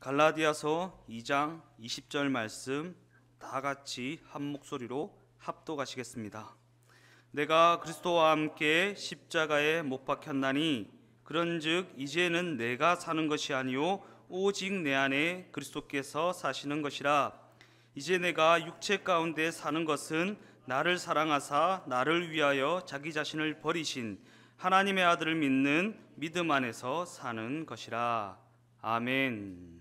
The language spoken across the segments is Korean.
갈라디아서 2장 20절 말씀 다 같이 한 목소리로 합독하시겠습니다. 내가 그리스도와 함께 십자가에 못 박혔나니 그런즉 이제는 내가 사는 것이 아니요 오직 내 안에 그리스도께서 사시는 것이라. 이제 내가 육체 가운데 사는 것은 나를 사랑하사 나를 위하여 자기 자신을 버리신 하나님의 아들을 믿는 믿음 안에서 사는 것이라. 아멘.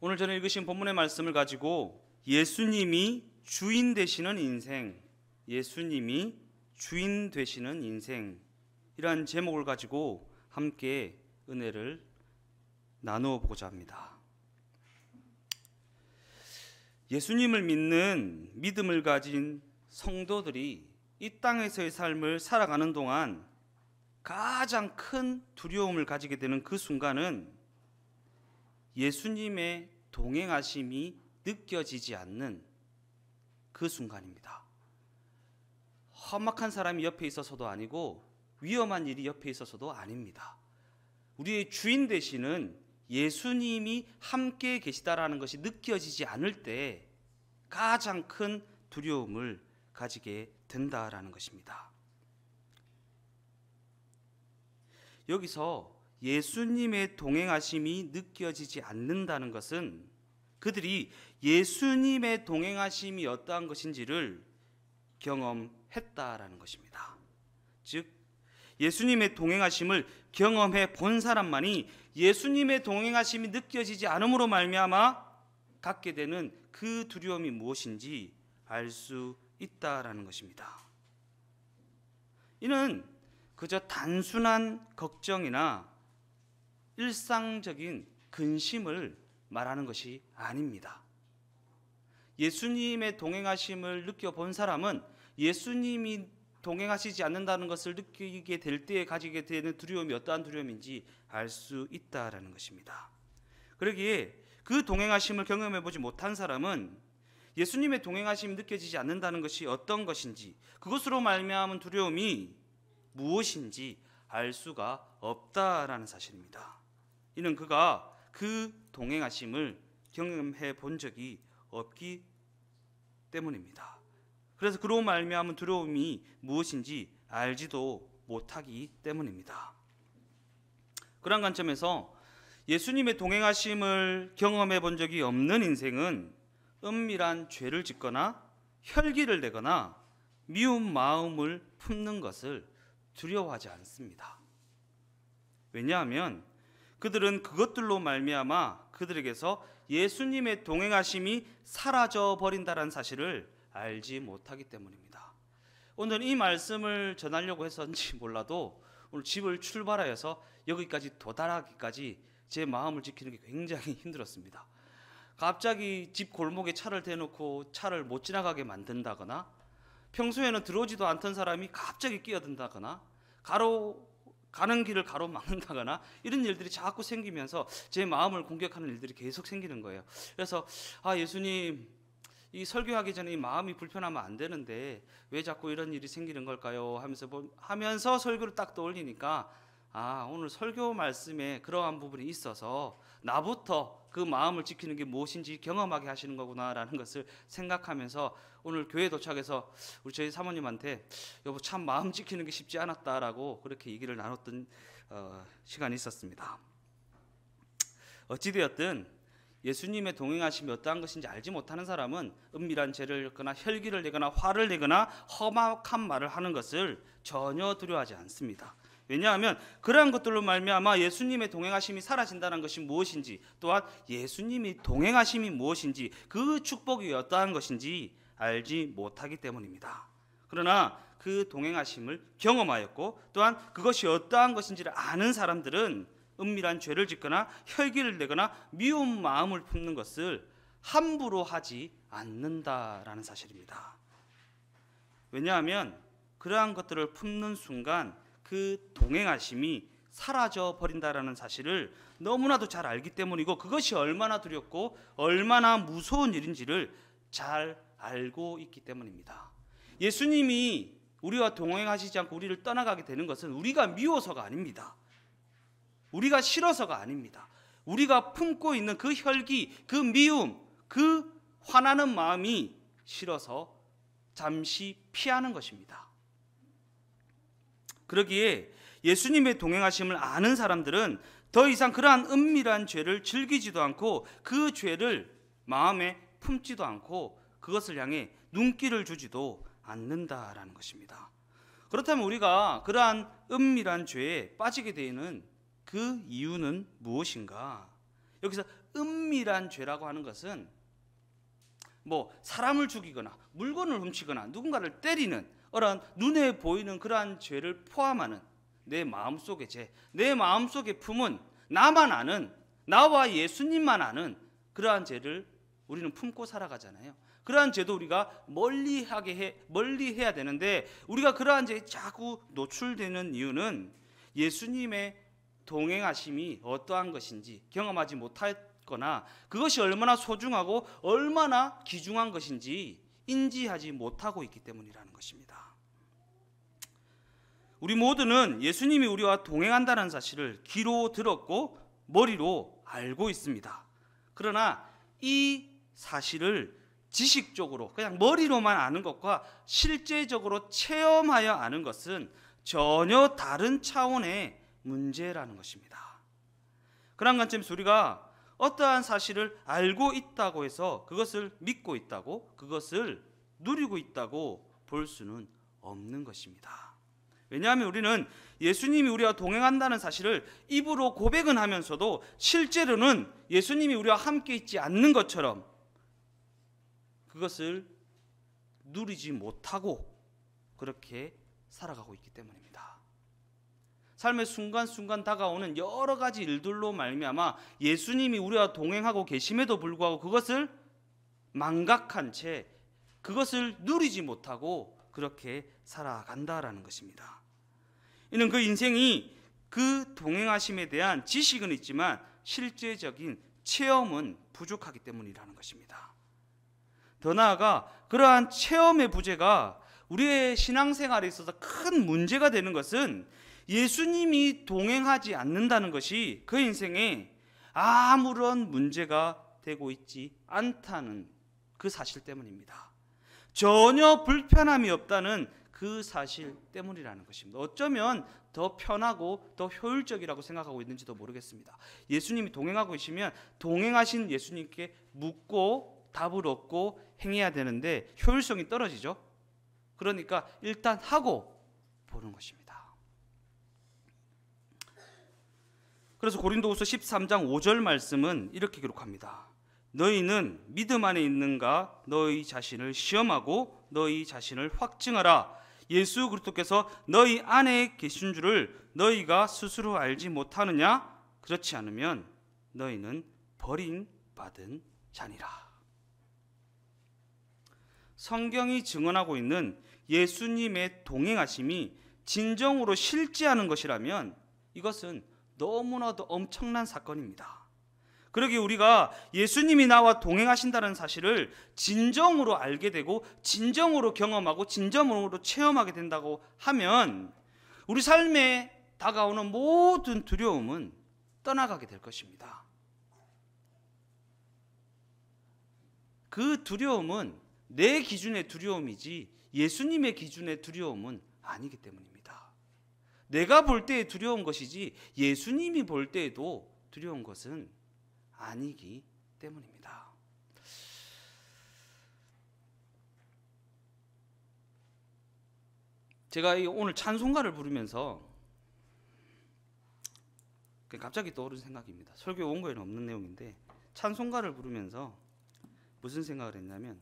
오늘 저는 읽으신 본문의 말씀을 가지고 예수님이 주인 되시는 인생, 예수님이 주인 되시는 인생, 이러한 제목을 가지고 함께 은혜를 나누어 보고자 합니다. 예수님을 믿는 믿음을 가진 성도들이 이 땅에서의 삶을 살아가는 동안 가장 큰 두려움을 가지게 되는 그 순간은 예수님의 동행하심이 느껴지지 않는 그 순간입니다. 험악한 사람이 옆에 있어서도 아니고 위험한 일이 옆에 있어서도 아닙니다. 우리의 주인 되시는 예수님이 함께 계시다라는 것이 느껴지지 않을 때 가장 큰 두려움을 가지게 된다라는 것입니다. 여기서 예수님의 동행하심이 느껴지지 않는다는 것은 그들이 예수님의 동행하심이 어떠한 것인지를 경험했다라는 것입니다. 즉 예수님의 동행하심을 경험해 본 사람만이 예수님의 동행하심이 느껴지지 않음으로 말미암아 갖게 되는 그 두려움이 무엇인지 알 수 있다라는 것입니다. 이는 그저 단순한 걱정이나 일상적인 근심을 말하는 것이 아닙니다. 예수님의 동행하심을 느껴본 사람은 예수님이 동행하시지 않는다는 것을 느끼게 될 때에 가지게 되는 두려움이 어떠한 두려움인지 알 수 있다라는 것입니다. 그러기에 그 동행하심을 경험해 보지 못한 사람은 예수님의 동행하심이 느껴지지 않는다는 것이 어떤 것인지, 그것으로 말미암은 두려움이 무엇인지 알 수가 없다라는 사실입니다. 이는 그가 그 동행하심을 경험해 본 적이 없기 때문입니다. 그래서 그로 말미암은 두려움이 무엇인지 알지도 못하기 때문입니다. 그런 관점에서 예수님의 동행하심을 경험해 본 적이 없는 인생은 은밀한 죄를 짓거나 혈기를 내거나 미운 마음을 품는 것을 두려워하지 않습니다. 왜냐하면 그들은 그것들로 말미암아 그들에게서 예수님의 동행하심이 사라져 버린다는 사실을 알지 못하기 때문입니다. 오늘 이 말씀을 전하려고 했었는지 몰라도 오늘 집을 출발하여서 여기까지 도달하기까지 제 마음을 지키는 게 굉장히 힘들었습니다. 갑자기 집 골목에 차를 대놓고 차를 못 지나가게 만든다거나, 평소에는 들어오지도 않던 사람이 갑자기 끼어든다거나, 가는 길을 가로막는다거나, 이런 일들이 자꾸 생기면서 제 마음을 공격하는 일들이 계속 생기는 거예요. 그래서 예수님, 이 설교하기 전에 이 마음이 불편하면 안 되는데 왜 자꾸 이런 일이 생기는 걸까요? 하면서 설교를 딱 떠올리니까 오늘 설교 말씀에 그러한 부분이 있어서 나부터 그 마음을 지키는 게 무엇인지 경험하게 하시는 거구나라는 것을 생각하면서 오늘 교회 도착해서 우리 저희 사모님한테 여보 참 마음 지키는 게 쉽지 않았다라고 그렇게 얘기를 나눴던 시간이 있었습니다. 어찌되었든 예수님의 동행하심이 어떠한 것인지 알지 못하는 사람은 은밀한 죄를 짓거나 혈기를 내거나 화를 내거나 험악한 말을 하는 것을 전혀 두려워하지 않습니다. 왜냐하면 그러한 것들로 말미암아 예수님의 동행하심이 사라진다는 것이 무엇인지, 또한 예수님이 동행하심이 무엇인지, 그 축복이 어떠한 것인지 알지 못하기 때문입니다. 그러나 그 동행하심을 경험하였고 또한 그것이 어떠한 것인지를 아는 사람들은 은밀한 죄를 짓거나 혈기를 내거나 미운 마음을 품는 것을 함부로 하지 않는다라는 사실입니다. 왜냐하면 그러한 것들을 품는 순간 그 동행하심이 사라져 버린다라는 사실을 너무나도 잘 알기 때문이고, 그것이 얼마나 두렵고 얼마나 무서운 일인지를 잘 알고 있기 때문입니다. 예수님이 우리와 동행하시지 않고 우리를 떠나가게 되는 것은 우리가 미워서가 아닙니다. 우리가 싫어서가 아닙니다. 우리가 품고 있는 그 혈기, 그 미움, 그 화나는 마음이 싫어서 잠시 피하는 것입니다. 그러기에 예수님의 동행하심을 아는 사람들은 더 이상 그러한 은밀한 죄를 즐기지도 않고 그 죄를 마음에 품지도 않고 그것을 향해 눈길을 주지도 않는다라는 것입니다. 그렇다면 우리가 그러한 은밀한 죄에 빠지게 되는 그 이유는 무엇인가? 여기서 은밀한 죄라고 하는 것은 사람을 죽이거나 물건을 훔치거나 누군가를 때리는 그런 눈에 보이는 그러한 죄를 포함하는 내 마음속의 죄, 내 마음속에 품은 나만 아는, 나와 예수님만 아는 그러한 죄를 우리는 품고 살아가잖아요. 그러한 죄도 우리가 멀리해야 되는데 우리가 그러한 죄에 자꾸 노출되는 이유는 예수님의 동행하심이 어떠한 것인지 경험하지 못했거나 그것이 얼마나 소중하고 얼마나 귀중한 것인지 인지하지 못하고 있기 때문이라는 것입니다. 우리 모두는 예수님이 우리와 동행한다는 사실을 귀로 들었고 머리로 알고 있습니다. 그러나 이 사실을 지식적으로 그냥 머리로만 아는 것과 실제적으로 체험하여 아는 것은 전혀 다른 차원의 문제라는 것입니다. 그런 관점에서 우리가 어떠한 사실을 알고 있다고 해서 그것을 믿고 있다고, 그것을 누리고 있다고 볼 수는 없는 것입니다. 왜냐하면 우리는 예수님이 우리와 동행한다는 사실을 입으로 고백은 하면서도 실제로는 예수님이 우리와 함께 있지 않는 것처럼 그것을 누리지 못하고 그렇게 살아가고 있기 때문입니다. 삶의 순간순간 다가오는 여러 가지 일들로 말미암아 예수님이 우리와 동행하고 계심에도 불구하고 그것을 망각한 채 그것을 누리지 못하고 그렇게 살아간다라는 것입니다. 이는 그 인생이 그 동행하심에 대한 지식은 있지만 실제적인 체험은 부족하기 때문이라는 것입니다. 더 나아가 그러한 체험의 부재가 우리의 신앙생활에 있어서 큰 문제가 되는 것은 예수님이 동행하지 않는다는 것이 그 인생에 아무런 문제가 되고 있지 않다는 그 사실 때문입니다. 전혀 불편함이 없다는 그 사실 때문이라는 것입니다. 어쩌면 더 편하고 더 효율적이라고 생각하고 있는지도 모르겠습니다. 예수님이 동행하고 계시면 동행하신 예수님께 묻고 답을 얻고 행해야 되는데 효율성이 떨어지죠. 그러니까 일단 하고 보는 것입니다. 그래서 고린도후서 13장 5절 말씀은 이렇게 기록합니다. 너희는 믿음 안에 있는가 너희 자신을 시험하고 너희 자신을 확증하라. 예수 그리스도께서 너희 안에 계신 줄을 너희가 스스로 알지 못하느냐? 그렇지 않으면 너희는 버림받은 자니라. 성경이 증언하고 있는 예수님의 동행하심이 진정으로 실제하는 것이라면 이것은 너무나도 엄청난 사건입니다. 그러기에 우리가 예수님이 나와 동행하신다는 사실을 진정으로 알게 되고 진정으로 경험하고 진정으로 체험하게 된다고 하면 우리 삶에 다가오는 모든 두려움은 떠나가게 될 것입니다. 그 두려움은 내 기준의 두려움이지 예수님의 기준의 두려움은 아니기 때문입니다. 내가 볼 때에 두려운 것이지 예수님이 볼 때에도 두려운 것은 아니기 때문입니다. 제가 오늘 찬송가를 부르면서 갑자기 떠오른 생각입니다. 설교 원고에는 없는 내용인데 찬송가를 부르면서 무슨 생각을 했냐면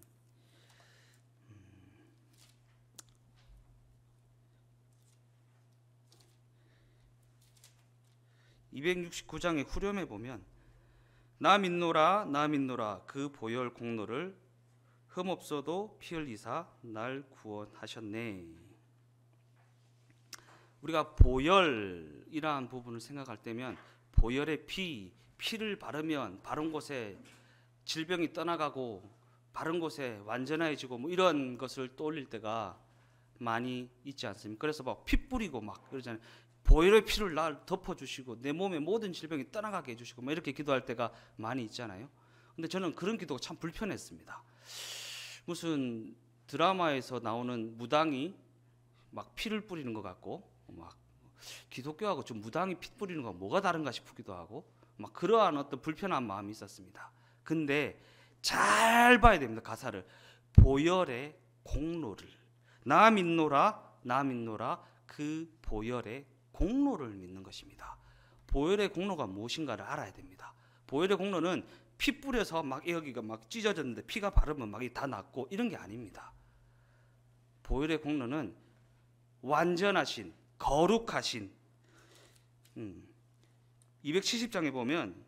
269장의 후렴에 보면 나 믿노라 나 믿노라 그 보혈 공로를 흠없어도 피 흘리사 날 구원하셨네. 우리가 보혈이라는 부분을 생각할 때면 보혈의 피를 바르면 바른 곳에 질병이 떠나가고 바른 곳에 완전해지고 이런 것을 떠올릴 때가 많이 있지 않습니까? 그래서 피 뿌리고 막 그러잖아요. 보혈의 피를 날 덮어주시고 내 몸의 모든 질병이 떠나가게 해주시고 뭐 이렇게 기도할 때가 많이 있잖아요. 근데 저는 그런 기도가 참 불편했습니다. 무슨 드라마에서 나오는 무당이 막 피를 뿌리는 것 같고, 막 기독교하고 좀 무당이 피 뿌리는 거 뭐가 다른가 싶기도 하고, 막 그러한 어떤 불편한 마음이 있었습니다. 근데 잘 봐야 됩니다. 가사를. 보혈의 공로를, 나 믿노라 나 믿노라, 그 보혈의 공로를 믿는 것입니다. 보혈의 공로가 무엇인가를 알아야 됩니다. 보혈의 공로는 피 뿌려서 막 여기가 막 찢어졌는데 피가 바르면 막 다 낫고 이런 게 아닙니다. 보혈의 공로는 완전하신, 거룩하신, 270장에 보면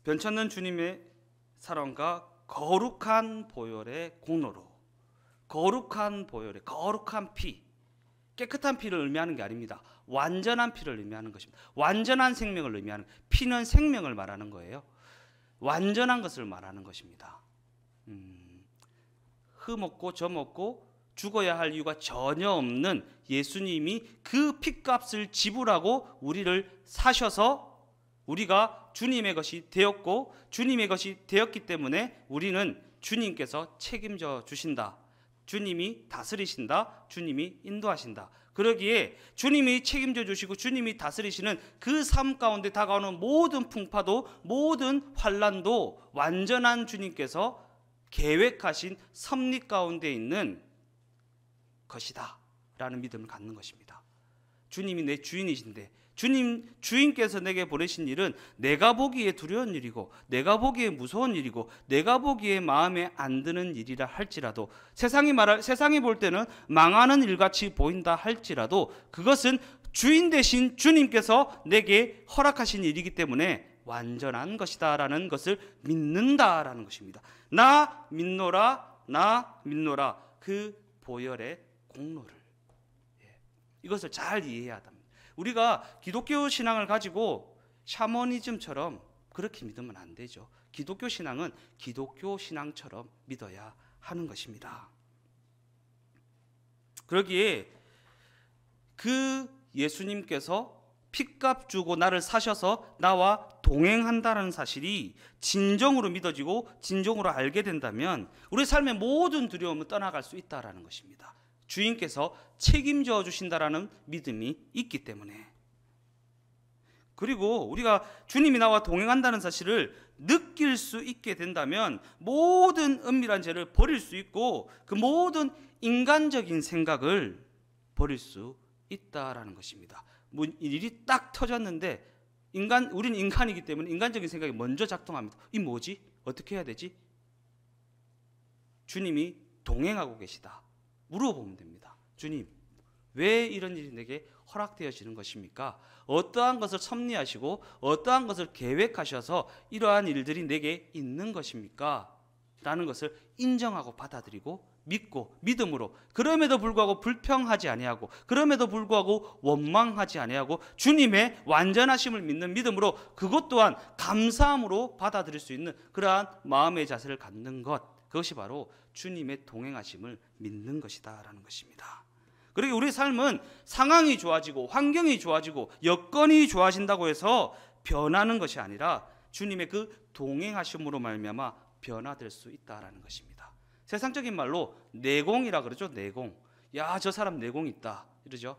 변쳤는 주님의 사랑과 거룩한 보혈의 공로로, 거룩한 보혈의 거룩한 피, 깨끗한 피를 의미하는 게 아닙니다. 완전한 피를 의미하는 것입니다. 완전한 생명을 의미하는, 피는 생명을 말하는 거예요. 완전한 것을 말하는 것입니다. 흠없고 점없고 죽어야 할 이유가 전혀 없는 예수님이 그 핏값을 지불하고 우리를 사셔서 우리가 주님의 것이 되었고, 주님의 것이 되었기 때문에 우리는 주님께서 책임져 주신다. 주님이 다스리신다. 주님이 인도하신다. 그러기에 주님이 책임져 주시고 주님이 다스리시는 그 삶 가운데 다가오는 모든 풍파도, 모든 환난도 완전한 주님께서 계획하신 섭리 가운데 있는 것이다 라는 믿음을 갖는 것입니다. 주님이 내 주인이신데, 주인께서 내게 보내신 일은 내가 보기에 두려운 일이고, 내가 보기에 무서운 일이고, 내가 보기에 마음에 안 드는 일이라 할지라도, 세상이 볼 때는 망하는 일같이 보인다 할지라도, 그것은 주인 되신 주님께서 내게 허락하신 일이기 때문에 완전한 것이다 라는 것을 믿는다라는 것입니다. 나 믿노라 나 믿노라, 그 보혈의 공로를, 이것을 잘 이해해야 합니다. 우리가 기독교 신앙을 가지고 샤머니즘처럼 그렇게 믿으면 안 되죠. 기독교 신앙은 기독교 신앙처럼 믿어야 하는 것입니다. 그러기에 그 예수님께서 핏값 주고 나를 사셔서 나와 동행한다는 사실이 진정으로 믿어지고 진정으로 알게 된다면 우리 삶의 모든 두려움은 떠나갈 수 있다는 것입니다. 주인께서 책임져 주신다라는 믿음이 있기 때문에. 그리고 우리가 주님이 나와 동행한다는 사실을 느낄 수 있게 된다면 모든 은밀한 죄를 버릴 수 있고 그 모든 인간적인 생각을 버릴 수 있다라는 것입니다. 뭐 일이 딱 터졌는데 우리는 인간이기 때문에 인간적인 생각이 먼저 작동합니다. 이 뭐지? 어떻게 해야 되지? 주님이 동행하고 계시다. 물어보면 됩니다. 주님, 왜 이런 일이 내게 허락되어지는 것입니까? 어떠한 것을 섭리하시고 어떠한 것을 계획하셔서 이러한 일들이 내게 있는 것입니까? 라는 것을 인정하고 받아들이고 믿고 믿음으로, 그럼에도 불구하고 불평하지 아니하고 그럼에도 불구하고 원망하지 아니하고 주님의 완전하심을 믿는 믿음으로, 그것 또한 감사함으로 받아들일 수 있는 그러한 마음의 자세를 갖는 것, 그것이 바로 주님의 동행하심을 믿는 것이다 라는 것입니다. 그리고 우리 삶은 상황이 좋아지고 환경이 좋아지고 여건이 좋아진다고 해서 변하는 것이 아니라 주님의 그 동행하심으로 말미암아 변화될 수 있다라는 것입니다. 세상적인 말로 내공이라 그러죠. 내공. 야, 저 사람 내공 있다 이러죠.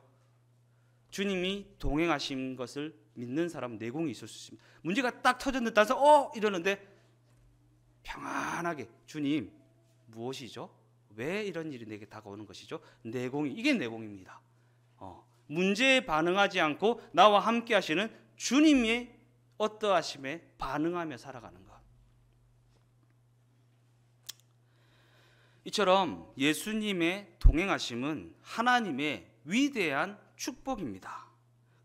주님이 동행하신 것을 믿는 사람은 내공이 있을 수 있습니다. 문제가 딱 터졌는데 따라서 이러는데 평안하게, 주님 무엇이죠? 왜 이런 일이 내게 다가오는 것이죠? 내공이, 이게 내공입니다. 문제에 반응하지 않고 나와 함께 하시는 주님의 어떠하심에 반응하며 살아가는 것. 이처럼 예수님의 동행하심은 하나님의 위대한 축복입니다.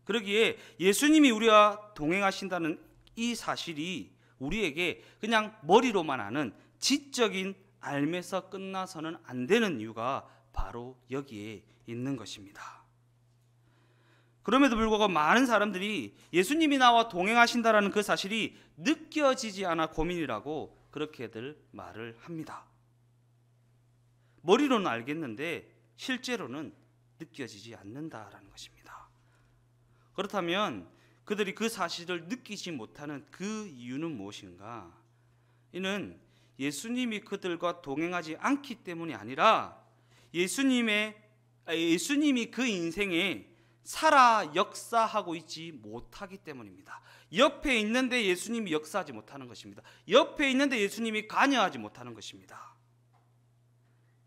그러기에 예수님이 우리와 동행하신다는 이 사실이 우리에게 그냥 머리로만 아는 지적인 알면서 끝나서는 안 되는 이유가 바로 여기에 있는 것입니다. 그럼에도 불구하고 많은 사람들이 예수님이 나와 동행하신다라는 그 사실이 느껴지지 않아 고민이라고 그렇게들 말을 합니다. 머리로는 알겠는데 실제로는 느껴지지 않는다라는 것입니다. 그렇다면 그들이 그 사실을 느끼지 못하는 그 이유는 무엇인가? 이는 예수님이 그들과 동행하지 않기 때문이 아니라 예수님이 그 인생에 살아 역사하고 있지 못하기 때문입니다. 옆에 있는데 예수님이 역사하지 못하는 것입니다. 옆에 있는데 예수님이 관여하지 못하는 것입니다.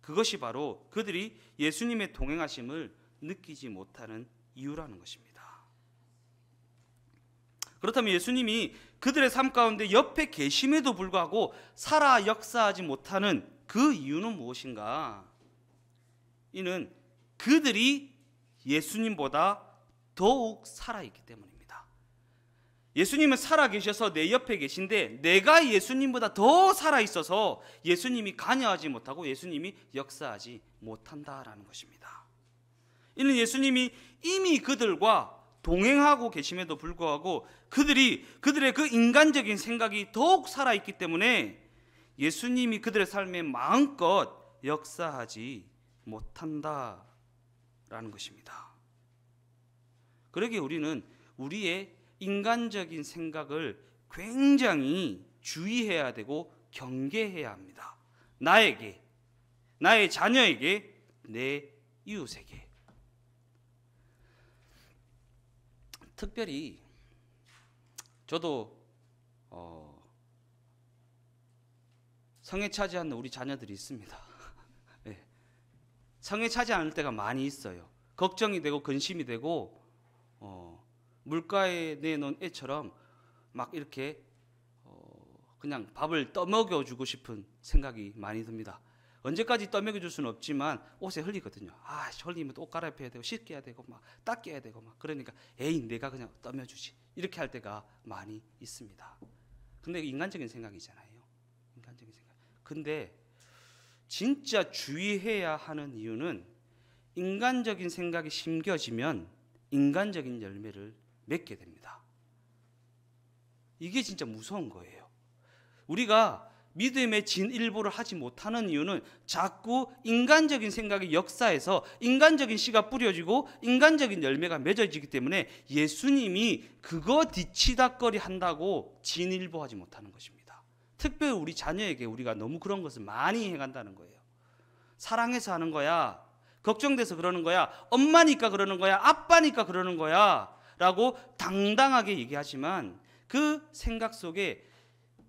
그것이 바로 그들이 예수님의 동행하심을 느끼지 못하는 이유라는 것입니다. 그렇다면 예수님이 그들의 삶 가운데 옆에 계심에도 불구하고 살아 역사하지 못하는 그 이유는 무엇인가? 이는 그들이 예수님보다 더욱 살아있기 때문입니다. 예수님은 살아계셔서 내 옆에 계신데 내가 예수님보다 더 살아있어서 예수님이 관여하지 못하고 예수님이 역사하지 못한다라는 것입니다. 이는 예수님이 이미 그들과 동행하고 계심에도 불구하고 그들의 그 인간적인 생각이 더욱 살아있기 때문에 예수님이 그들의 삶에 마음껏 역사하지 못한다라는 것입니다. 그러기에 우리는 우리의 인간적인 생각을 굉장히 주의해야 되고 경계해야 합니다. 나에게, 나의 자녀에게, 내 이웃에게. 특별히 저도 성에 차지 않는 우리 자녀들이 있습니다. 네. 성에 차지 않을 때가 많이 있어요. 걱정이 되고 근심이 되고 물가에 내놓은 애처럼 막 이렇게 그냥 밥을 떠먹여주고 싶은 생각이 많이 듭니다. 언제까지 떠먹여줄 수는 없지만 옷에 흘리거든요. 흘리면 또 옷 갈아입혀야 되고 씻겨야 되고 막 닦여야 되고 막 그러니까 에이 내가 그냥 떠먹여주지 이렇게 할 때가 많이 있습니다. 근데 인간적인 생각이잖아요. 인간적인 생각. 근데 진짜 주의해야 하는 이유는 인간적인 생각이 심겨지면 인간적인 열매를 맺게 됩니다. 이게 진짜 무서운 거예요. 우리가 믿음의 진일보를 하지 못하는 이유는 자꾸 인간적인 생각이 역사해서 인간적인 씨가 뿌려지고 인간적인 열매가 맺어지기 때문에 예수님이 그거 뒤치다거리 한다고 진일보하지 못하는 것입니다. 특별히 우리 자녀에게 우리가 너무 그런 것을 많이 해간다는 거예요. 사랑해서 하는 거야, 걱정돼서 그러는 거야, 엄마니까 그러는 거야, 아빠니까 그러는 거야 라고 당당하게 얘기하지만 그 생각 속에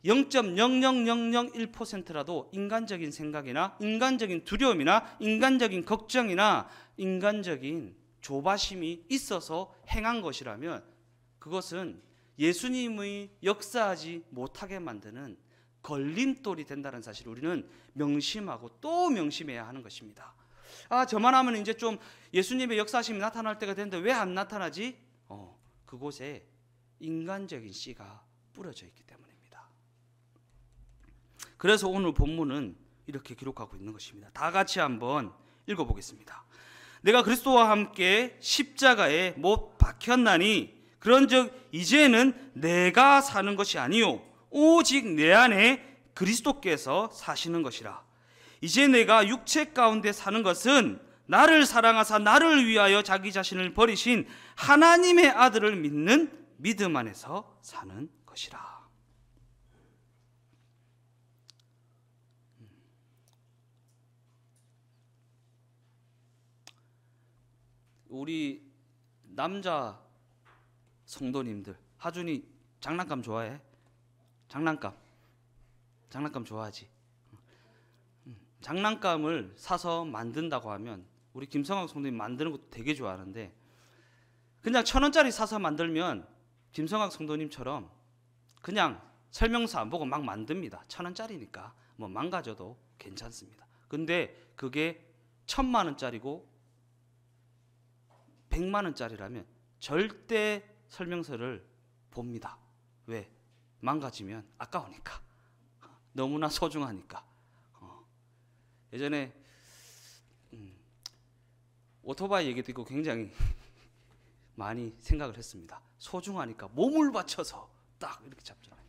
0.00001%라도 인간적인 생각이나 인간적인 두려움이나 인간적인 걱정이나 인간적인 조바심이 있어서 행한 것이라면 그것은 예수님의 역사하지 못하게 만드는 걸림돌이 된다는 사실을 우리는 명심하고 또 명심해야 하는 것입니다. 저만 하면 이제 좀 예수님의 역사하심이 나타날 때가 되는데 왜 안 나타나지? 그곳에 인간적인 씨가 뿌려져 있기 때문입니다. 그래서 오늘 본문은 이렇게 기록하고 있는 것입니다. 다 같이 한번 읽어보겠습니다. 내가 그리스도와 함께 십자가에 못 박혔나니 그런즉 이제는 내가 사는 것이 아니요 오직 내 안에 그리스도께서 사시는 것이라. 이제 내가 육체 가운데 사는 것은 나를 사랑하사 나를 위하여 자기 자신을 버리신 하나님의 아들을 믿는 믿음 안에서 사는 것이라. 우리 남자 성도님들, 하준이 장난감 좋아해? 장난감 좋아하지? 장난감을 사서 만든다고 하면 우리 김성학 성도님 만드는 것도 되게 좋아하는데 그냥 1,000원짜리 사서 만들면 김성학 성도님처럼 그냥 설명서 안 보고 막 만듭니다. 1,000원짜리니까 뭐 망가져도 괜찮습니다. 근데 그게 1,000만 원짜리고 100만 원짜리라면 절대 설명서를 봅니다. 왜? 망가지면 아까우니까. 너무나 소중하니까. 예전에 오토바이 얘기 듣고 굉장히 많이 생각을 했습니다. 소중하니까 몸을 바쳐서 딱 이렇게 잡잖아요.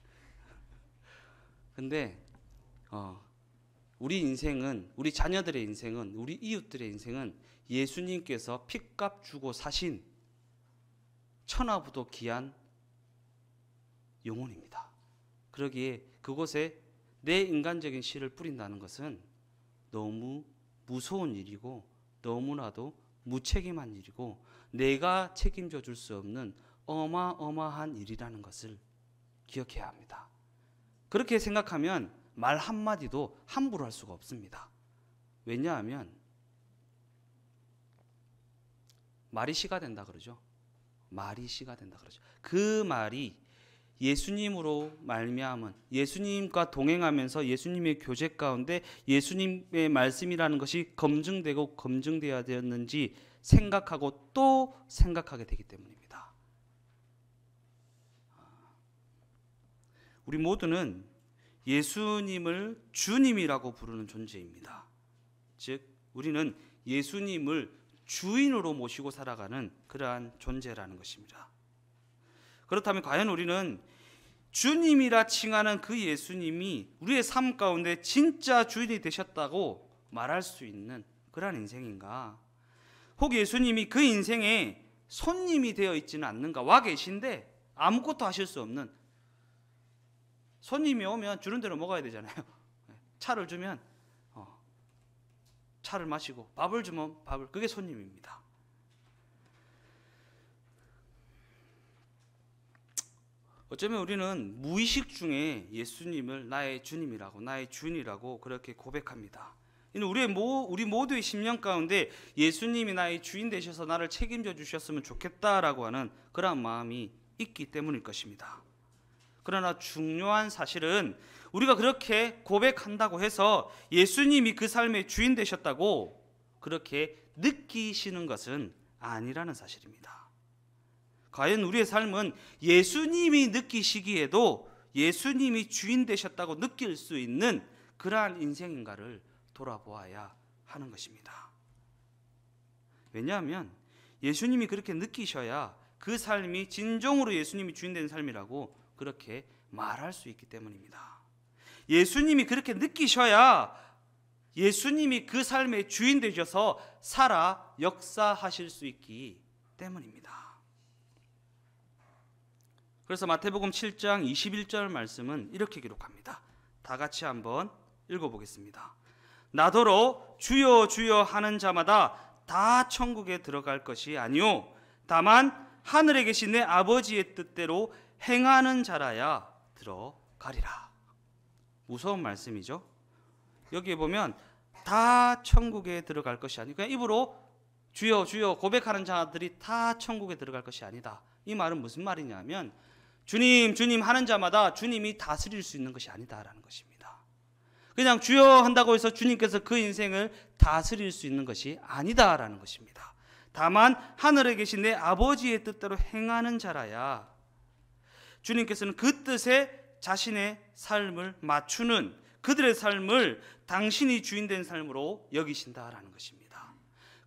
근데 우리 인생은, 우리 자녀들의 인생은, 우리 이웃들의 인생은 예수님께서 핏값 주고 사신 천하보도 귀한 영혼입니다. 그러기에 그곳에 내 인간적인 씨를 뿌린다는 것은 너무 무서운 일이고 너무나도 무책임한 일이고 내가 책임져 줄 수 없는 어마어마한 일이라는 것을 기억해야 합니다. 그렇게 생각하면 말 한마디도 함부로 할 수가 없습니다. 왜냐하면 말이 씨가 된다 그러죠. 말이 씨가 된다 그러죠. 그 말이 예수님으로 말미암은, 예수님과 동행하면서 예수님의 교제 가운데 예수님의 말씀이라는 것이 검증되고 검증되어야 되었는지 생각하고 또 생각하게 되기 때문입니다. 우리 모두는 예수님을 주님이라고 부르는 존재입니다. 즉 우리는 예수님을 주인으로 모시고 살아가는 그러한 존재라는 것입니다. 그렇다면 과연 우리는 주님이라 칭하는 그 예수님이 우리의 삶 가운데 진짜 주인이 되셨다고 말할 수 있는 그러한 인생인가? 혹 예수님이 그 인생에 손님이 되어 있지는 않는가? 와 계신데 아무것도 하실 수 없는, 손님이 오면 주는 대로 먹어야 되잖아요. 차를 주면 차를 마시고 밥을 주면 밥을, 그게 손님입니다. 어쩌면 우리는 무의식 중에 예수님을 나의 주님이라고, 나의 주인이라고 그렇게 고백합니다. 우리 모두의 심령 가운데 예수님이 나의 주인 되셔서 나를 책임져 주셨으면 좋겠다라고 하는 그런 마음이 있기 때문일 것입니다. 그러나 중요한 사실은 우리가 그렇게 고백한다고 해서 예수님이 그 삶의 주인 되셨다고 그렇게 느끼시는 것은 아니라는 사실입니다. 과연 우리의 삶은 예수님이 느끼시기에도 예수님이 주인 되셨다고 느낄 수 있는 그러한 인생인가를 돌아보아야 하는 것입니다. 왜냐하면 예수님이 그렇게 느끼셔야 그 삶이 진정으로 예수님이 주인 된 삶이라고 그렇게 말할 수 있기 때문입니다. 예수님이 그렇게 느끼셔야 예수님이 그 삶의 주인 되셔서 살아 역사하실 수 있기 때문입니다. 그래서 마태복음 7장 21절 말씀은 이렇게 기록합니다. 다 같이 한번 읽어보겠습니다. 나더러 주여 주여 하는 자마다 다 천국에 들어갈 것이 아니요 다만 하늘에 계신 내 아버지의 뜻대로 행하는 자라야 들어가리라. 무서운 말씀이죠. 여기에 보면 다 천국에 들어갈 것이 아니고 그냥 입으로 주여 주여 고백하는 자들이 다 천국에 들어갈 것이 아니다. 이 말은 무슨 말이냐면 주님 주님 하는 자마다 주님이 다스릴 수 있는 것이 아니다라는 것입니다. 그냥 주여 한다고 해서 주님께서 그 인생을 다스릴 수 있는 것이 아니다라는 것입니다. 다만 하늘에 계신 내 아버지의 뜻대로 행하는 자라야 주님께서는 그 뜻에 자신의 삶을 맞추는, 그들의 삶을 당신이 주인된 삶으로 여기신다라는 것입니다.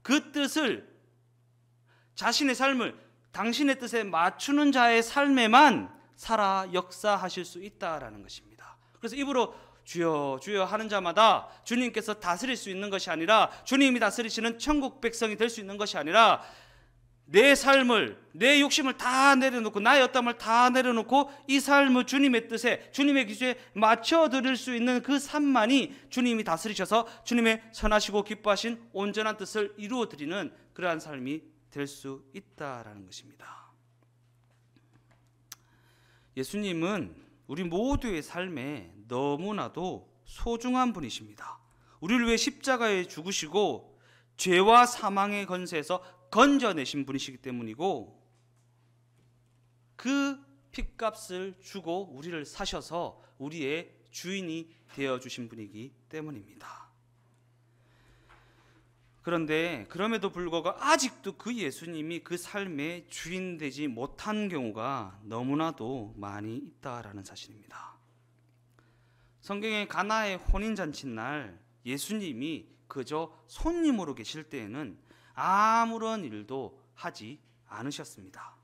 그 뜻을, 자신의 삶을 당신의 뜻에 맞추는 자의 삶에만 살아 역사하실 수 있다라는 것입니다. 그래서 입으로 주여 주여 하는 자마다 주님께서 다스릴 수 있는 것이 아니라, 주님이 다스리시는 천국 백성이 될 수 있는 것이 아니라, 내 삶을, 내 욕심을 다 내려놓고 나의 어떠함을 다 내려놓고 이 삶을 주님의 뜻에, 주님의 기준에 맞춰드릴 수 있는 그 삶만이 주님이 다스리셔서 주님의 선하시고 기뻐하신 온전한 뜻을 이루어드리는 그러한 삶이 될 수 있다라는 것입니다. 예수님은 우리 모두의 삶에 너무나도 소중한 분이십니다. 우리를 위해 십자가에 죽으시고 죄와 사망의 권세에서 건져내신 분이시기 때문이고, 그 핏값을 주고 우리를 사셔서 우리의 주인이 되어주신 분이기 때문입니다. 그런데 그럼에도 불구하고 아직도 그 예수님이 그 삶의 주인 되지 못한 경우가 너무나도 많이 있다라는 사실입니다. 성경의 가나의 혼인잔치 날 예수님이 그저 손님으로 계실 때에는 아무런 일도 하지 않으셨습니다.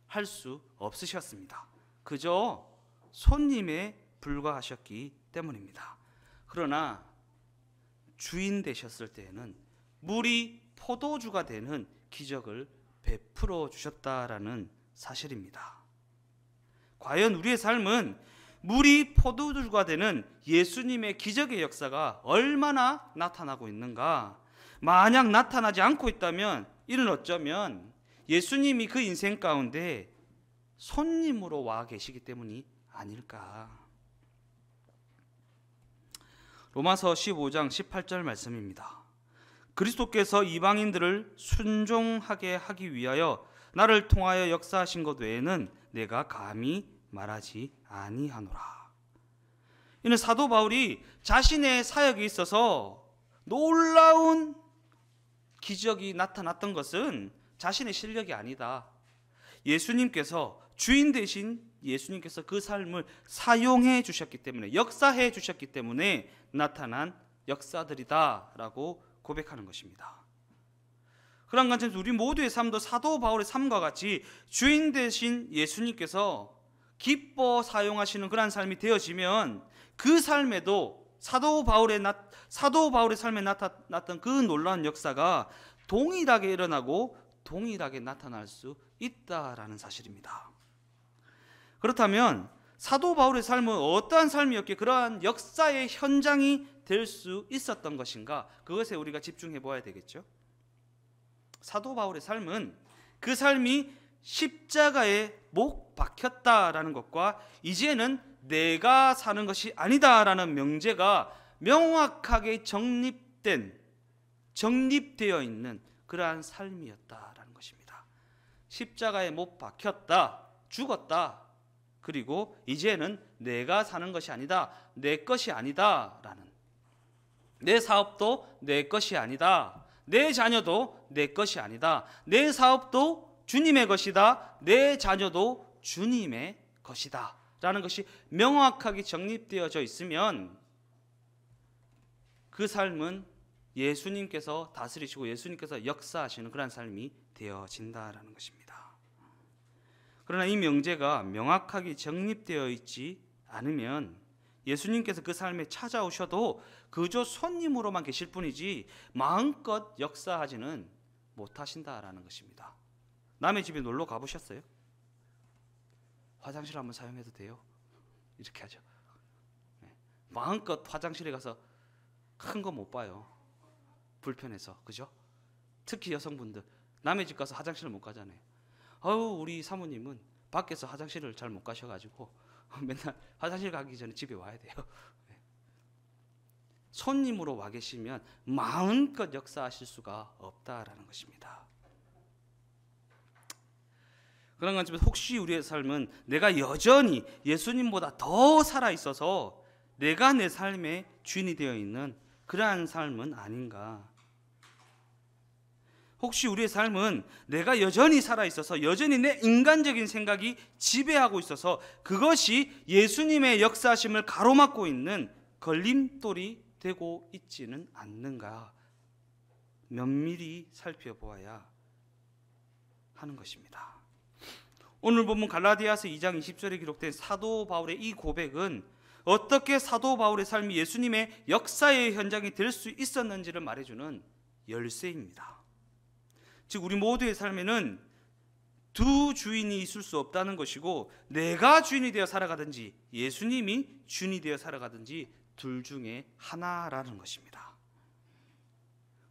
할 수 없으셨습니다. 그저 손님에 불과하셨기 때문입니다. 그러나 주인 되셨을 때에는 물이 포도주가 되는 기적을 베풀어 주셨다라는 사실입니다. 과연 우리의 삶은 물이 포도주가 되는 예수님의 기적의 역사가 얼마나 나타나고 있는가? 만약 나타나지 않고 있다면 이는 어쩌면 예수님이 그 인생 가운데 손님으로 와 계시기 때문이 아닐까? 로마서 15장 18절 말씀입니다. 그리스도께서 이방인들을 순종하게 하기 위하여 나를 통하여 역사하신 것 외에는 내가 감히 말하지 아니하노라. 이는 사도 바울이 자신의 사역에 있어서 놀라운 기적이 나타났던 것은 자신의 실력이 아니다. 예수님께서, 주인 되신 예수님께서 그 삶을 사용해 주셨기 때문에, 역사해 주셨기 때문에 나타난 역사들이다라고 고백하는 것입니다. 그런 관점에서 우리 모두의 삶도 사도 바울의 삶과 같이 주인 되신 예수님께서 기뻐 사용하시는 그런 삶이 되어지면 그 삶에도 사도 바울의 삶에 나타났던 그 놀라운 역사가 동일하게 일어나고 동일하게 나타날 수 있다라는 사실입니다. 그렇다면 사도 바울의 삶은 어떠한 삶이었기에 그러한 역사의 현장이 될 수 있었던 것인가? 그것에 우리가 집중해 보아야 되겠죠. 사도 바울의 삶은 그 삶이 십자가에 못 박혔다라는 것과 이제는 내가 사는 것이 아니다라는 명제가 명확하게 정립되어 있는 그러한 삶이었다라는 것입니다. 십자가에 못 박혔다, 죽었다. 그리고 이제는 내가 사는 것이 아니다, 내 것이 아니다라는, 내 사업도 내 것이 아니다, 내 자녀도 내 것이 아니다, 내 사업도 주님의 것이다, 내 자녀도 주님의 것이다 라는 것이 명확하게 정립되어져 있으면 그 삶은 예수님께서 다스리시고 예수님께서 역사하시는 그런 삶이 되어진다라는 것입니다. 그러나 이 명제가 명확하게 정립되어 있지 않으면 예수님께서 그 삶에 찾아오셔도 그저 손님으로만 계실 뿐이지 마음껏 역사하지는 못하신다라는 것입니다. 남의 집에 놀러 가보셨어요? 화장실 한번 사용해도 돼요? 이렇게 하죠. 마음껏 화장실에 가서 큰 거 못 봐요. 불편해서, 그죠? 특히 여성분들 남의 집 가서 화장실을 못 가잖아요. 우리 사모님은 밖에서 화장실을 잘 못 가셔가지고 맨날 화장실 가기 전에 집에 와야 돼요. 손님으로 와 계시면 마음껏 역사하실 수가 없다라는 것입니다. 그런 관점에서 혹시 우리의 삶은 내가 여전히 예수님보다 더 살아있어서 내가 내 삶의 주인이 되어 있는 그러한 삶은 아닌가? 혹시 우리의 삶은 내가 여전히 살아있어서 여전히 내 인간적인 생각이 지배하고 있어서 그것이 예수님의 역사하심을 가로막고 있는 걸림돌이 되고 있지는 않는가? 면밀히 살펴보아야 하는 것입니다. 오늘 본문 갈라디아서 2장 20절에 기록된 사도 바울의 이 고백은 어떻게 사도 바울의 삶이 예수님의 역사의 현장이 될 수 있었는지를 말해주는 열쇠입니다. 즉 우리 모두의 삶에는 두 주인이 있을 수 없다는 것이고 내가 주인이 되어 살아가든지 예수님이 주인이 되어 살아가든지 둘 중에 하나라는 것입니다.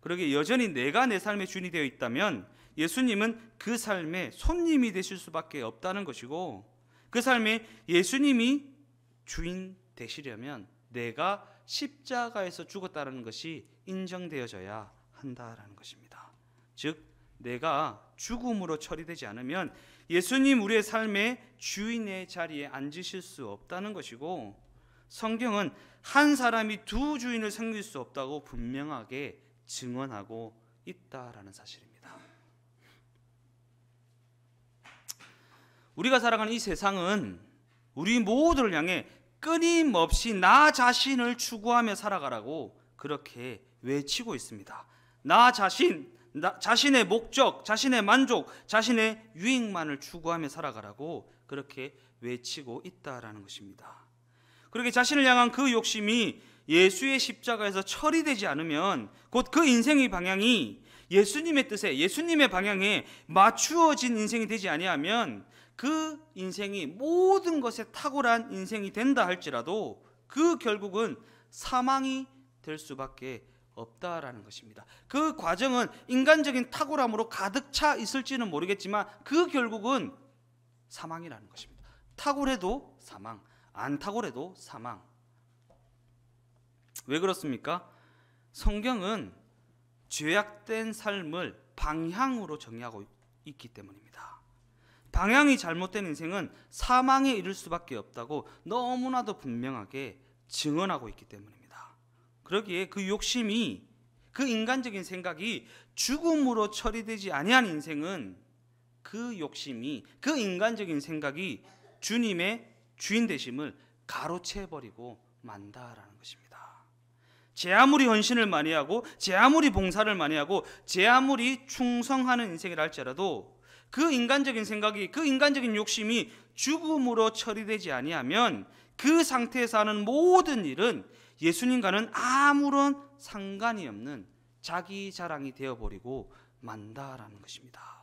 그러기에 여전히 내가 내 삶의 주인이 되어 있다면 예수님은 그 삶의 손님이 되실 수밖에 없다는 것이고 그 삶에 예수님이 주인 되시려면 내가 십자가에서 죽었다는 것이 인정되어져야 한다라는 것입니다. 즉 내가 죽음으로 처리되지 않으면 예수님 우리의 삶의 주인의 자리에 앉으실 수 없다는 것이고 성경은 한 사람이 두 주인을 섬길 수 없다고 분명하게 증언하고 있다라는 사실입니다. 우리가 살아가는 이 세상은 우리 모두를 향해 끊임없이 나 자신을 추구하며 살아가라고 그렇게 외치고 있습니다. 나 자신, 자신의 목적, 자신의 만족, 자신의 유익만을 추구하며 살아가라고 그렇게 외치고 있다라는 것입니다. 그렇게 자신을 향한 그 욕심이 예수의 십자가에서 처리되지 않으면 곧 그 인생의 방향이 예수님의 뜻에, 예수님의 방향에 맞추어진 인생이 되지 아니하면 그 인생이 모든 것에 탁월한 인생이 된다 할지라도 그 결국은 사망이 될 수밖에 없다라는 것입니다. 그 과정은 인간적인 탁월함으로 가득 차 있을지는 모르겠지만 그 결국은 사망이라는 것입니다. 탁월해도 사망, 안 탁월해도 사망. 왜 그렇습니까? 성경은 죄악된 삶을 방향으로 정의하고 있기 때문입니다. 방향이 잘못된 인생은 사망에 이를 수밖에 없다고 너무나도 분명하게 증언하고 있기 때문입니다. 그러기에 그 욕심이, 그 인간적인 생각이 죽음으로 처리되지 아니한 인생은 그 욕심이, 그 인간적인 생각이 주님의 주인 되심을 가로채버리고 만다라는 것입니다. 제 아무리 헌신을 많이 하고, 제 아무리 봉사를 많이 하고, 제 아무리 충성하는 인생이라 할지라도 그 인간적인 생각이, 그 인간적인 욕심이 죽음으로 처리되지 아니하면 그 상태에서 하는 모든 일은 예수님과는 아무런 상관이 없는 자기 자랑이 되어버리고 만다라는 것입니다.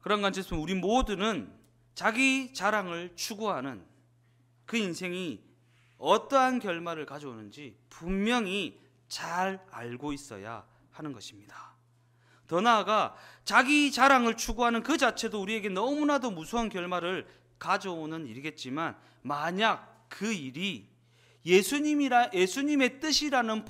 그런 관점에서 우리 모두는 자기 자랑을 추구하는 그 인생이 어떠한 결말을 가져오는지 분명히 잘 알고 있어야 하는 것입니다. 더 나아가 자기 자랑을 추구하는 그 자체도 우리에게 너무나도 무서운 결말을 가져오는 일이겠지만 만약 그 일이 예수님의 뜻이라는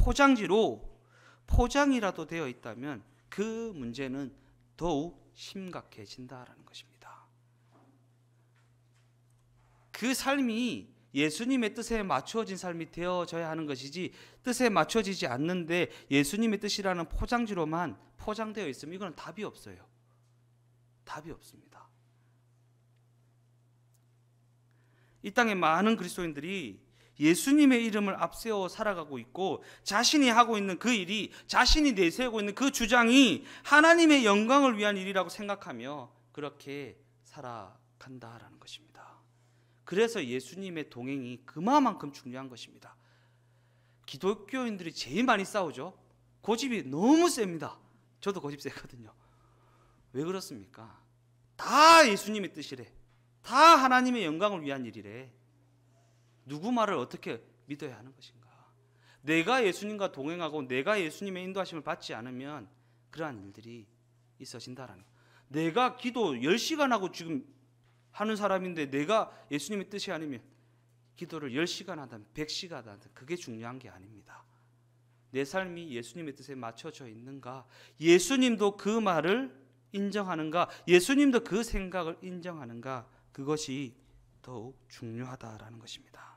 포장이라도 되어 있다면 그 문제는 더욱 심각해진다라는 것입니다. 그 삶이 예수님의 뜻에 맞추어진 삶이 되어져야 하는 것이지, 뜻에 맞춰지지 않는데 예수님의 뜻이라는 포장지로만 포장되어 있으면 이건 답이 없어요. 답이 없습니다. 이 땅에 많은 그리스도인들이 예수님의 이름을 앞세워 살아가고 있고 자신이 하고 있는 그 일이, 자신이 내세우고 있는 그 주장이 하나님의 영광을 위한 일이라고 생각하며 그렇게 살아간다라는 것입니다. 그래서 예수님의 동행이 그만큼 중요한 것입니다. 기독교인들이 제일 많이 싸우죠. 고집이 너무 셉니다. 저도 고집 세거든요. 왜 그렇습니까? 다 예수님의 뜻이래. 다 하나님의 영광을 위한 일이래. 누구 말을 어떻게 믿어야 하는 것인가? 내가 예수님과 동행하고 내가 예수님의 인도하심을 받지 않으면 그러한 일들이 있어진다라는 거예요. 내가 기도 10시간 하고 지금 하는 사람인데 내가 예수님의 뜻이 아니면 기도를 10시간 하든 100시간 하든 그게 중요한 게 아닙니다. 내 삶이 예수님의 뜻에 맞춰져 있는가? 예수님도 그 말을 인정하는가? 예수님도 그 생각을 인정하는가? 그것이 더욱 중요하다라는 것입니다.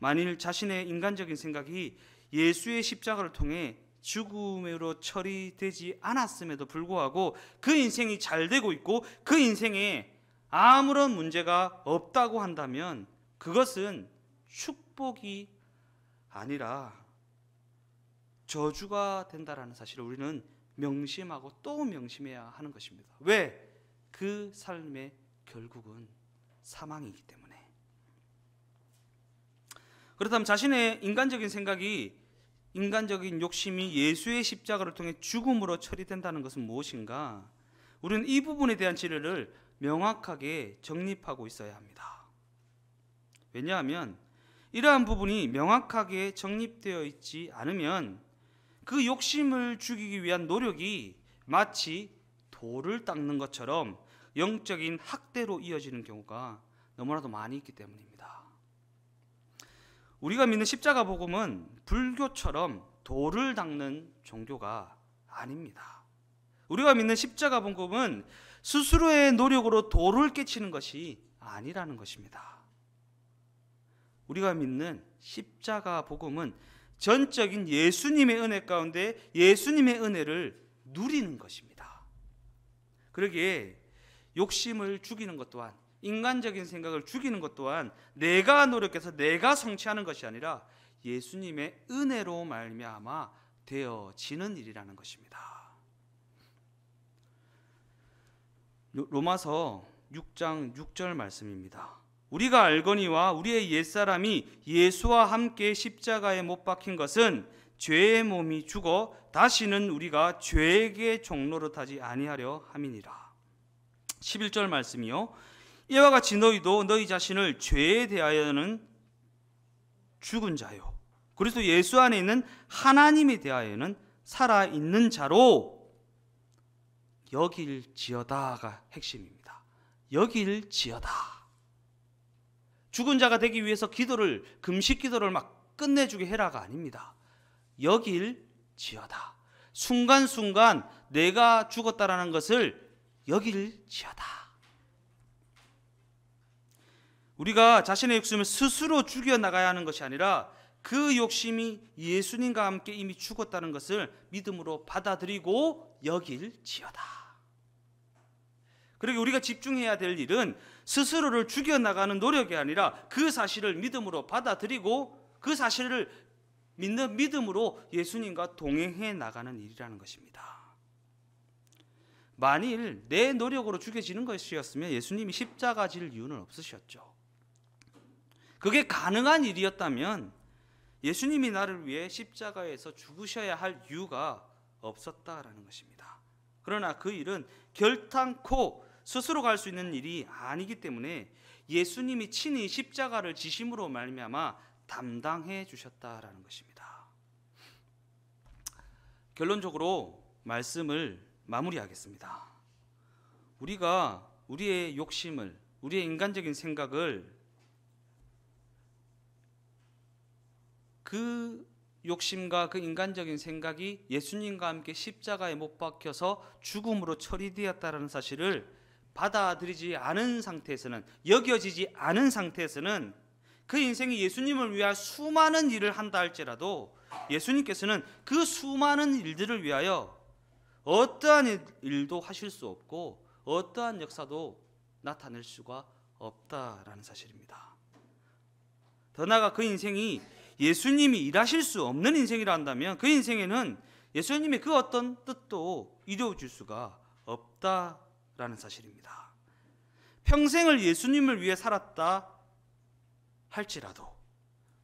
만일 자신의 인간적인 생각이 예수의 십자가를 통해 죽음으로 처리되지 않았음에도 불구하고 그 인생이 잘 되고 있고 그 인생에 아무런 문제가 없다고 한다면 그것은 축복이 아니라 저주가 된다라는 사실을 우리는 명심하고 또 명심해야 하는 것입니다. 왜? 그 삶의 결국은 사망이기 때문에. 그렇다면 자신의 인간적인 생각이, 인간적인 욕심이 예수의 십자가를 통해 죽음으로 처리된다는 것은 무엇인가? 우리는 이 부분에 대한 진리를 명확하게 정립하고 있어야 합니다. 왜냐하면 이러한 부분이 명확하게 정립되어 있지 않으면 그 욕심을 죽이기 위한 노력이 마치 돌을 닦는 것처럼 영적인 학대로 이어지는 경우가 너무나도 많이 있기 때문입니다. 우리가 믿는 십자가 복음은 불교처럼 돌을 닦는 종교가 아닙니다. 우리가 믿는 십자가 복음은 스스로의 노력으로 돌을 깨치는 것이 아니라는 것입니다. 우리가 믿는 십자가 복음은 전적인 예수님의 은혜 가운데 예수님의 은혜를 누리는 것입니다. 그러기에 욕심을 죽이는 것 또한, 인간적인 생각을 죽이는 것 또한 내가 노력해서 내가 성취하는 것이 아니라 예수님의 은혜로 말미암아 되어지는 일이라는 것입니다. 로마서 6장 6절 말씀입니다. 우리가 알거니와 우리의 옛사람이 예수와 함께 십자가에 못 박힌 것은 죄의 몸이 죽어 다시는 우리가 죄에게 종노릇하지 아니하려 함이니라. 11절 말씀이요. 이와 같이 너희도 너희 자신을 죄에 대하여는 죽은 자요, 그리스도 예수 안에 있는 하나님에 대하여는 살아있는 자로 여길지어다가 핵심입니다. 여길지어다. 죽은 자가 되기 위해서 기도를, 금식 기도를 막 끝내주게 해라가 아닙니다. 여길지어다. 순간순간 내가 죽었다라는 것을 여길지어다. 우리가 자신의 욕심을 스스로 죽여나가야 하는 것이 아니라 그 욕심이 예수님과 함께 이미 죽었다는 것을 믿음으로 받아들이고 여길지어다. 그러게 우리가 집중해야 될 일은 스스로를 죽여나가는 노력이 아니라 그 사실을 믿음으로 받아들이고 그 사실을 믿는 믿음으로 예수님과 동행해 나가는 일이라는 것입니다. 만일 내 노력으로 죽여지는 것이었으면 예수님이 십자가 질 이유는 없으셨죠. 그게 가능한 일이었다면 예수님이 나를 위해 십자가에서 죽으셔야 할 이유가 없었다라는 것입니다. 그러나 그 일은 결탄코 스스로 갈 수 있는 일이 아니기 때문에 예수님이 친히 십자가를 지심으로 말미암아 담당해 주셨다라는 것입니다. 결론적으로 말씀을 마무리하겠습니다. 우리가 우리의 욕심을, 우리의 인간적인 생각을, 그 욕심과 그 인간적인 생각이 예수님과 함께 십자가에 못 박혀서 죽음으로 처리되었다는 사실을 받아들이지 않은 상태에서는, 여겨지지 않은 상태에서는 그 인생이 예수님을 위하여 수많은 일을 한다 할지라도 예수님께서는 그 수많은 일들을 위하여 어떠한 일도 하실 수 없고 어떠한 역사도 나타낼 수가 없다라는 사실입니다. 더 나아가 그 인생이 예수님이 일하실 수 없는 인생이라 한다면 그 인생에는 예수님의 그 어떤 뜻도 이루어질 수가 없다라는 사실입니다. 평생을 예수님을 위해 살았다 할지라도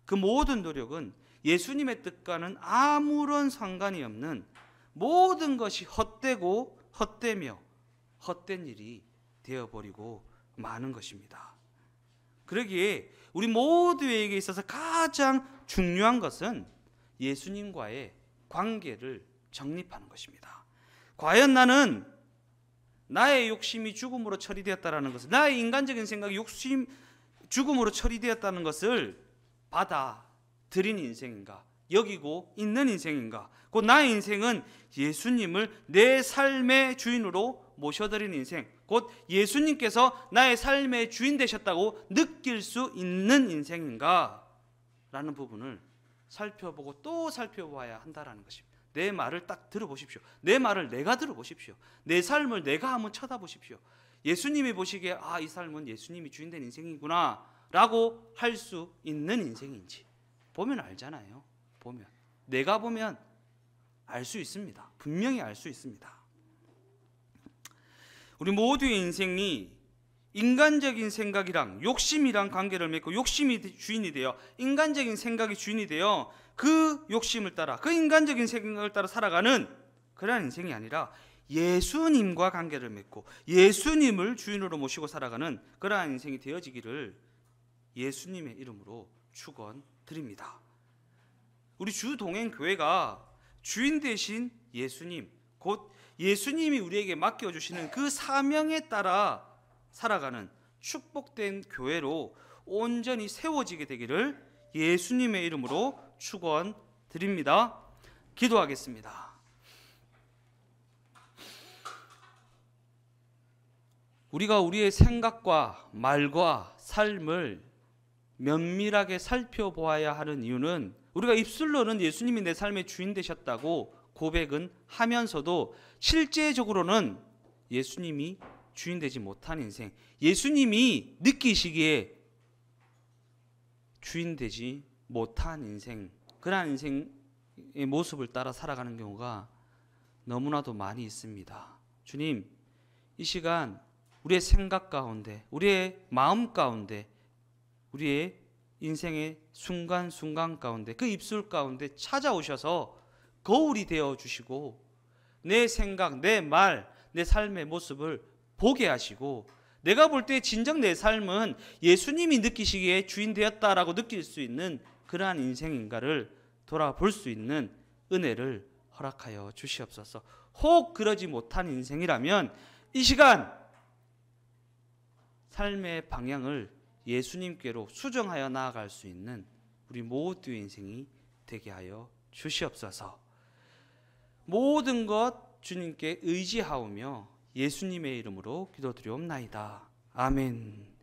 그 모든 노력은 예수님의 뜻과는 아무런 상관이 없는 모든 것이 헛되고 헛되며 헛된 일이 되어버리고 마는 것입니다. 그러기에 우리 모두에게 있어서 가장 중요한 것은 예수님과의 관계를 정립하는 것입니다. 과연 나는 나의 욕심이 죽음으로 처리되었다는 것을, 나의 인간적인 생각이 욕심 죽음으로 처리되었다는 것을 받아들인 인생인가, 여기고 있는 인생인가, 곧 나의 인생은 예수님을 내 삶의 주인으로 모셔드린 인생, 곧 예수님께서 나의 삶의 주인 되셨다고 느낄 수 있는 인생인가 라는 부분을 살펴보고 또 살펴봐야 한다는 것입니다. 내 말을 딱 들어보십시오. 내 말을 내가 들어보십시오. 내 삶을 내가 한번 쳐다보십시오. 예수님이 보시기에 이 삶은 예수님이 주인된 인생이구나 라고 할 수 있는 인생인지 보면 알잖아요. 보면, 내가 보면 알 수 있습니다. 분명히 알 수 있습니다. 우리 모두의 인생이 인간적인 생각이랑 욕심이랑 관계를 맺고 욕심이 주인이 되어, 인간적인 생각이 주인이 되어 그 욕심을 따라, 그 인간적인 생각을 따라 살아가는 그러한 인생이 아니라 예수님과 관계를 맺고 예수님을 주인으로 모시고 살아가는 그러한 인생이 되어지기를 예수님의 이름으로 축원드립니다. 우리 주동행교회가 주인 되신 예수님, 곧 예수님이 우리에게 맡겨주시는 그 사명에 따라 살아가는 축복된 교회로 온전히 세워지게 되기를 예수님의 이름으로 축원드립니다. 기도하겠습니다. 우리가 우리의 생각과 말과 삶을 면밀하게 살펴보아야 하는 이유는 우리가 입술로는 예수님이 내 삶의 주인 되셨다고 고백은 하면서도 실제적으로는 예수님이 주인 되지 못한 인생, 예수님이 느끼시기에 주인 되지 못한 인생, 그러한 인생의 모습을 따라 살아가는 경우가 너무나도 많이 있습니다. 주님, 이 시간 우리의 생각 가운데, 우리의 마음 가운데, 우리의 인생의 순간순간 가운데, 그 입술 가운데 찾아오셔서 거울이 되어 주시고 내 생각, 내 말, 내 삶의 모습을 보게 하시고, 내가 볼 때 진정 내 삶은 예수님이 느끼시기에 주인 되었다라고 느낄 수 있는 그러한 인생인가를 돌아볼 수 있는 은혜를 허락하여 주시옵소서. 혹 그러지 못한 인생이라면 이 시간 삶의 방향을 예수님께로 수정하여 나아갈 수 있는 우리 모두의 인생이 되게 하여 주시옵소서. 모든 것 주님께 의지하오며 예수님의 이름으로 기도드리옵나이다. 아멘.